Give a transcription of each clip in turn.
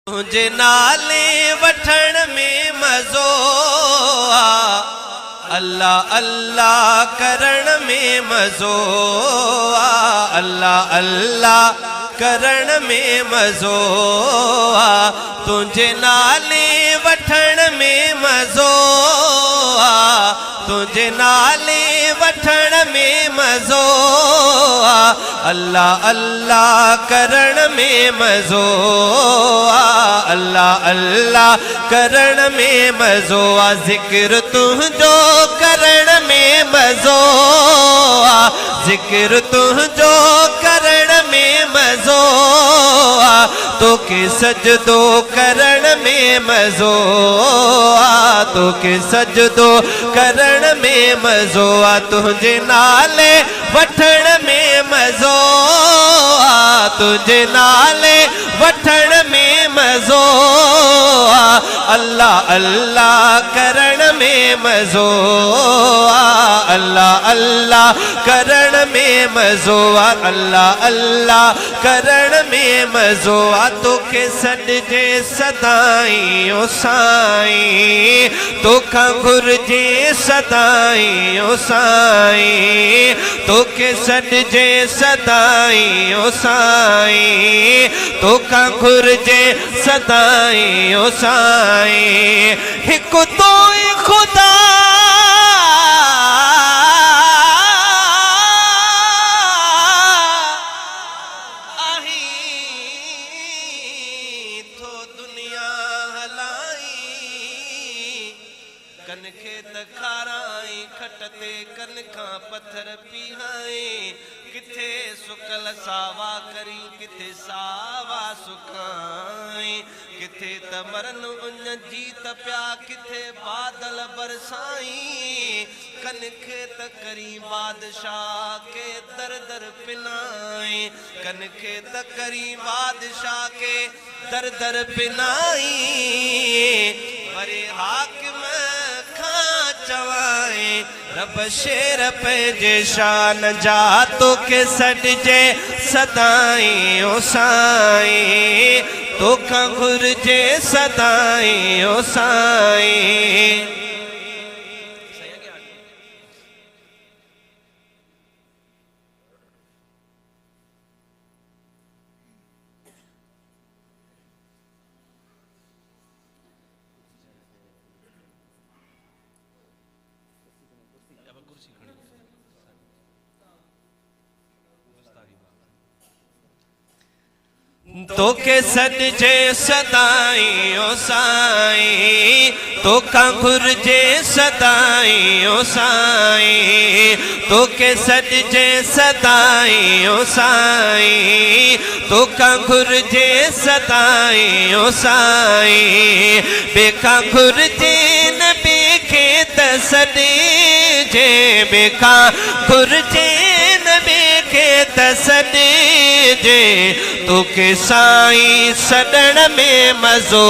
तुझे नाले वठण में मज़ो आ, अल्लाह अल्लाह करण में मज़ो आ, अल्लाह अल्लाह करण में मज़ो आ, तुझे नाले वठण में मज़ो आ, तुझे नाले वठण में मज़ो आ, अल्लाह अल्लाह करण में मज़ो आ, अल्लाह अल्लाह करण में मज़ो आ, ज़िक्र तुझो करण में मज़ो आ, ज़िक्र तुझो करण में मज़ो आ, तोके सजदो करण में मज़ो आ, तोके सजदो करण में मज़ो आ, तुझे नाले वठण में मज़ो आ, तुझे नाले वठण में मज़ो आ, अल्लाह अल्लाह करण में मज़ो आ, अल्लाह अल्लाह करण में मज़ो आ, अल्लाह अल्लाह करण में मज़ो आ, तोखे सॾिजे सदाईं ओ साईं, तोखां घुरिजे सदाईं ओ साईं, तोखे सॾिजे सदाईं ओ साईं, तोखां घुरिजे सदाईं ओ साईं, हिकु तो ई खुदा कनखे तखाराई खटते कनखा पत्थर पीहाई, किथे सुकल सावा करी किथे सावा सुकाई, किथे तमरन उन जीत प्या किथे बादल बरसाई, कनखे तकरी बादशाह के दर दर पिनाई, कनखे तकरी बादशाह के दर दर पिनाई, बरे हाकिम चवाए रब शेर पंहिंजे शान जा, तोखे सॾिजे सदाईं ओ साईं, तोखां घुरिजे सदाईं ओ साईं। तोखे सॾिजे सदाईं ओ साईं, तोखां घुरिजे सदाईं ओ साईं, तोखे सॾिजे सदाईं ओ साईं, तोखां घुरिजे सदाईं ओ साईं, ॿिए घुरिजे न ॿिए खे त सॾिजे, ॿिए घुरिजे न ॿिए खे त सॾिजे, तोखे साईं सॾण में मज़ो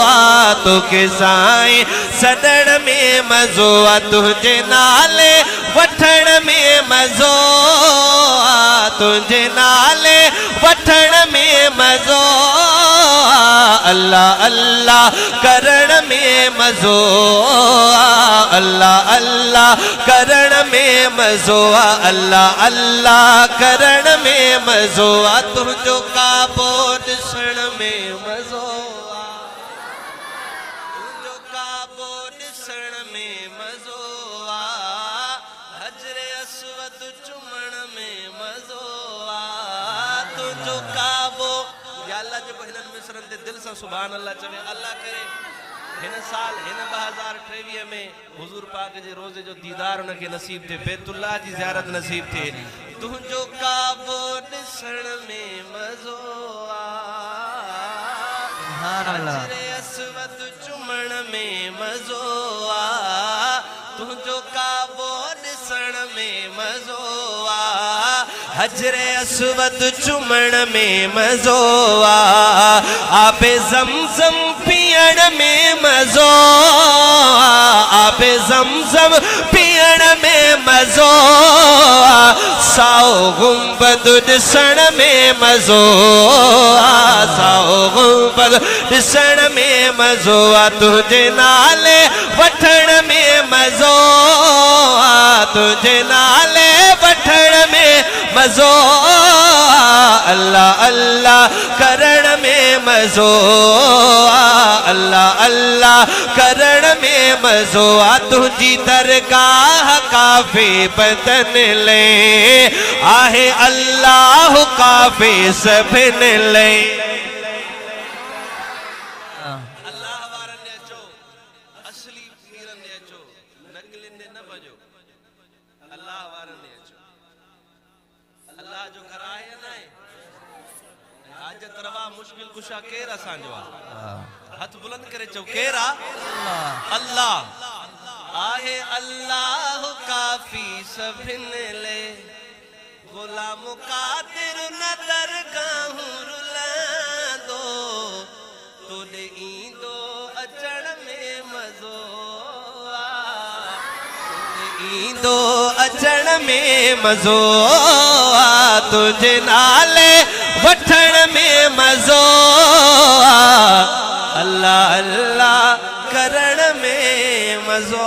आ, तोखे साईं सॾण में मज़ो आ, तुंहिंजे नाले वठण में मज़ो आ, तुंहिंजे नाले वठण में मज़ो आ, अल्लाह अल्लाह करण में मज़ो आ, अल्लाह अल्लाह करण में मज़ो आ, अल्लाह अल्लाह करण में मज़ो आ, तुंहिंजो काबो ॾिसण में मज़ो आ, तुंहिंजो काबो ॾिसण में मज़ो आ, हजरे अस्वद चुमण में मज़ो आ, तुंहिंजो काबो या अल्लाह जेको हिननि मिसरनि ते दिलि सां सुभान अल्लाह चवे, अल्लाह करे हिन साल हिन 2023 में हुजूर पाक जे रोज़े जो दीदार उनखे नसीब थे, बैतुल्लाह जी ज़ियारत नसीब थे, तुंहिंजो काबो ॾिसण में मज़ो आ, हजरे अस्वद चुमण में मज़ो आ, तुंहिंजो काबो ॾिसण में मज़ो आ, हजरे अस्वद चुमण में मज़ो आ, आबे ज़मज़म पियण में मज़ो आ, आबे ज़मज़म पियण पीअण में मज़ो आ, साओ गुंबद ॾिसण में मज़ो आ, साओ गुंबद ॾिसण में मज़ो आ, तुझे नाले वठण में मज़ो आ, तुझे नाले वठण में मज़ो आ, अल्लाह अल्लाह करण में मज़ो आ, अल्लाह अल्लाह करण में मज़ो आ, तुझी दरगाह काफ़ी बदन ले आहे, अल्लाह काफ़ी सभिन ले। अल्लाह वारनि ने अचो, असली पीरनि ने अचो, नकलिन ने न भजो, अल्लाह वारनि ने अचो। अल्लाह जो घर आहे न आहे, हाजत रवा मुश्किल कुशा केर असांजो आहे, हथ बुलंद करे चओ केर आहे, अल्लाह आहे, अल्लाह काफ़ी सभिन ले, गुलाम कादिर न दरगाहूं रुलंदो, तोॾे ईंदो अचण में मज़ो आ, तोॾे ईंदो अचण में मज़ो आ, तुझे नाले वठण में मज़ो आ, अल्लाह अल्लाह करण में मज़ो